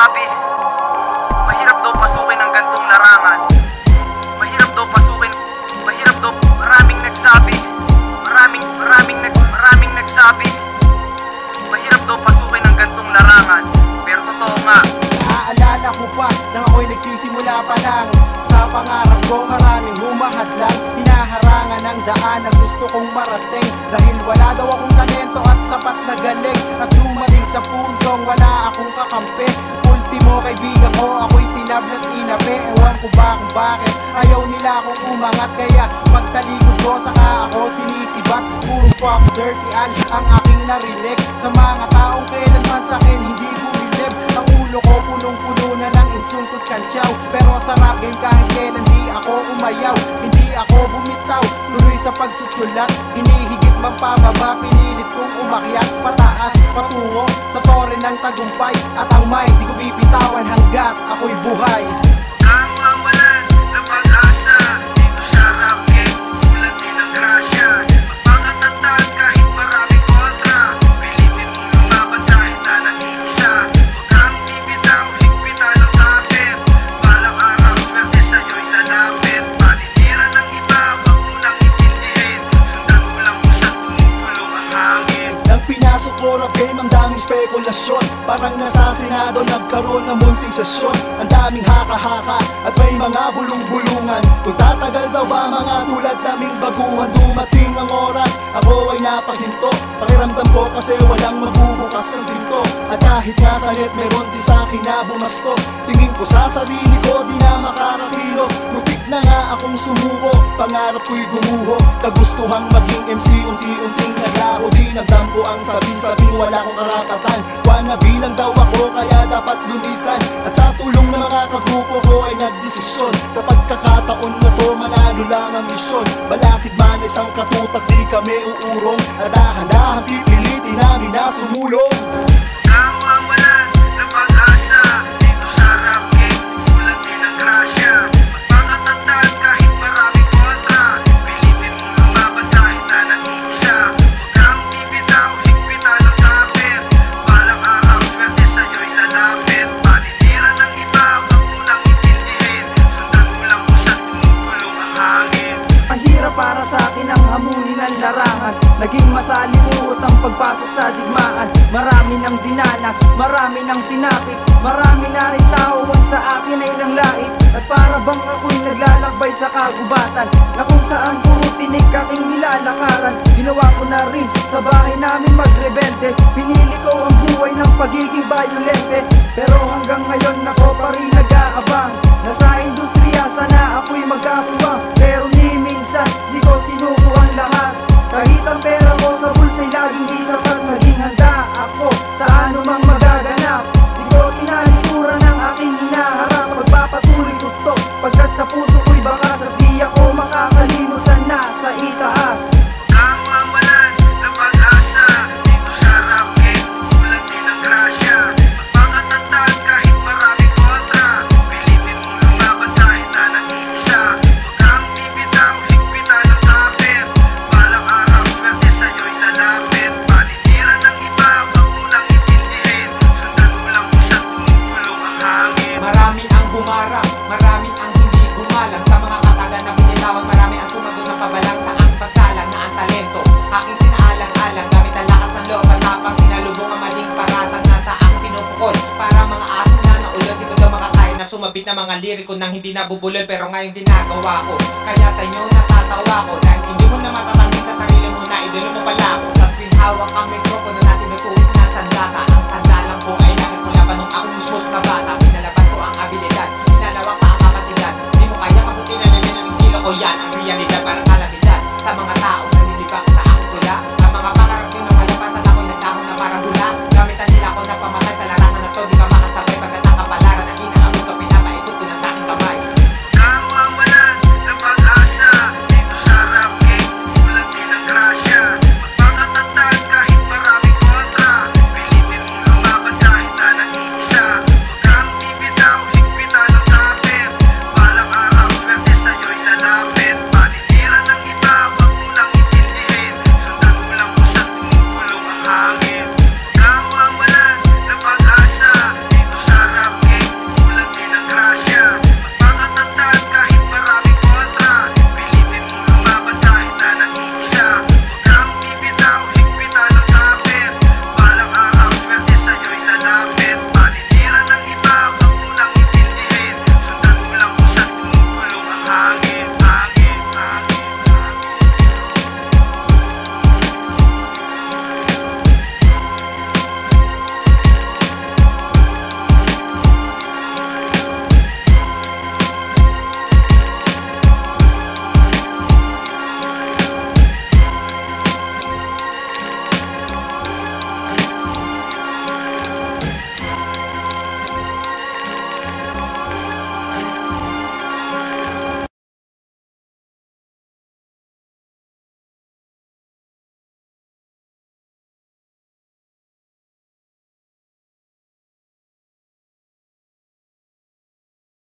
nagsabi, mahirap daw pasukin ang gantong larangan. Mahirap daw pasukin, mahirap daw, maraming nagsabi, maraming nagsabi, mahirap daw pasukin ang gantong larangan. Pero totoo nga. Naaalala ko pa nang ako'y nagsisimula pa lang. Sa pangarap ko maraming humahadlang, hinaharangan ng daan na gusto kong marating. Dahil wala daw akong talento at sapat na galing. At dumating sa puntong wala akong kakampi. Ultimo kaibigan ko, ako'y tinablat inape. Ewan ko ba kung bakit ayaw nila akong umangat. Kaya pagtalikod ko saka ako sinisibat. Puro fuck dirty al ang aking narinig. Sa mga taong kailanman sa'kin hindi bumilib. Ang ulo ko punong-puno na ng insultot kantsaw. Pero sa rap game kahit kailan di ako umayaw. Hindi ako bumitaw, tuloy sa pagsusulat. Hinihigit man pababa, pinilit kong umakyat pataas, patungo sa tore ng tagumpay. At ang mic di ko bibitawan hanggat ako'y buhay. Ang mawalan ng pag-asa dito sa rap game, tulad din ng grasya. Magpakatatag kahit maraming kontra, pilitin mong lumaban kahit na nag-iisa. Huwag kang bibitaw, higpitan ang kapit. Balang araw, swerte sa'yo'y lalapit. Paninira ng iba, huwag mo nang intindihin. Sundan mo lang kung saan tumutulong ang hangin. Nang pinasok ko rap game, ang daming spekulasyon. Parang nasa Senado nagkaroon ng munting sesyon. Ang daming haka-haka at may mga bulong-bulungan. Kung tatagal daw ba mga tulad naming baguhan. Dumating ang oras, ako ay napahinto. Pakiramdam ko kasi walang magbubukas ng pinto. At kahit nga sa net meron di sa'kin na bumastos. Tingin ko sa sarili ko di na makakakilos. Mutik na nga akong sumuko, pangarap ko'y gumuho. Kagustuhang maging MC, unti-unting naglaho. Dinagdam ko ang sabi-sabing wala akong karapatan. Wannabe lang daw ako kaya dapat lumisan. At sa tulong ng mga kagrupo ko ay nagdesisyon. Sa pagkakataon na to manalo lang ang misyon. Balakid man isang katutak di kami uurong. At dahan-dahan pipilitin namin na sumulong. Ang mawalan ng pag-asa dito sa rap game, tulad din ng grasya. Magpakatatag kahit maraming kontra, pilitin mong lumaban kahit na nag-iisa. Huwag kang bibitaw, higpitan ang kapit. Balang araw, swerte sa'yo'y lalapit. Paninira ng iba, huwag mo nang intindihin. Sundan mo lang kung saan tumutulong ang hangin. Mahirap para sa akin ang hamunin ng larangan. Naging masalimuot ang pagpasok sa digmaan. Marami nang dinanas, marami nang sinapit. Marami na rin tao ang sa akin ay ilang lait. At para bang ako'y naglalakbay sa kagubatan, na kung saan puro tinig aking nilalakaran. Ginawa ko na rin sa bahay namin magrebelde. Pinili ko ang buhay ng pagiging violente. Pero hanggang ngayon ako pa rin nag-aabang. Nasa industriya sana ako'y magkakuwang. Pero ni minsan di ko sinuko ang lahat. Kahit ang pera ko sa bulsa'y laging di sapat. Maging handa ako sa anumang magaganap. Di ko tinalikuran ang aking hinaharap. Magpapatuloy tutok pagkat sa puso ko'y bakas. At di ako makakalimot sa nasa itaas. Ang mawalan ng pag-asa dito sa rap game, tulad din ng grasya. Magpakatatag kahit maraming kontra, pilitin mong lumaban kahit na nag-iisa. Huwag kang bibitaw, higpitan ang kapit. Balang araw, swerte sa'yo'y lalapit. Paninira ng iba, huwag mo nang intindihin. Sundan mo lang kung saan tumutulong ang hangin. Marami ang humarap, marami ang hindi gumalang. Sa mga katagan na binitawan, marami ang sumagot ng pabalang. Sa ang pagsalang na ang talento, aking sinaalang-alang. Gamit ang lakas ng loob at tapang, sinalubong ang maling paratang. Nasa aking pinupukol, para mga aso na naulot. Di ko daw makakaya na sumabit na mga liriko nang hindi nabubulol. Pero ngayon ginagawa ko, kaya sa inyo na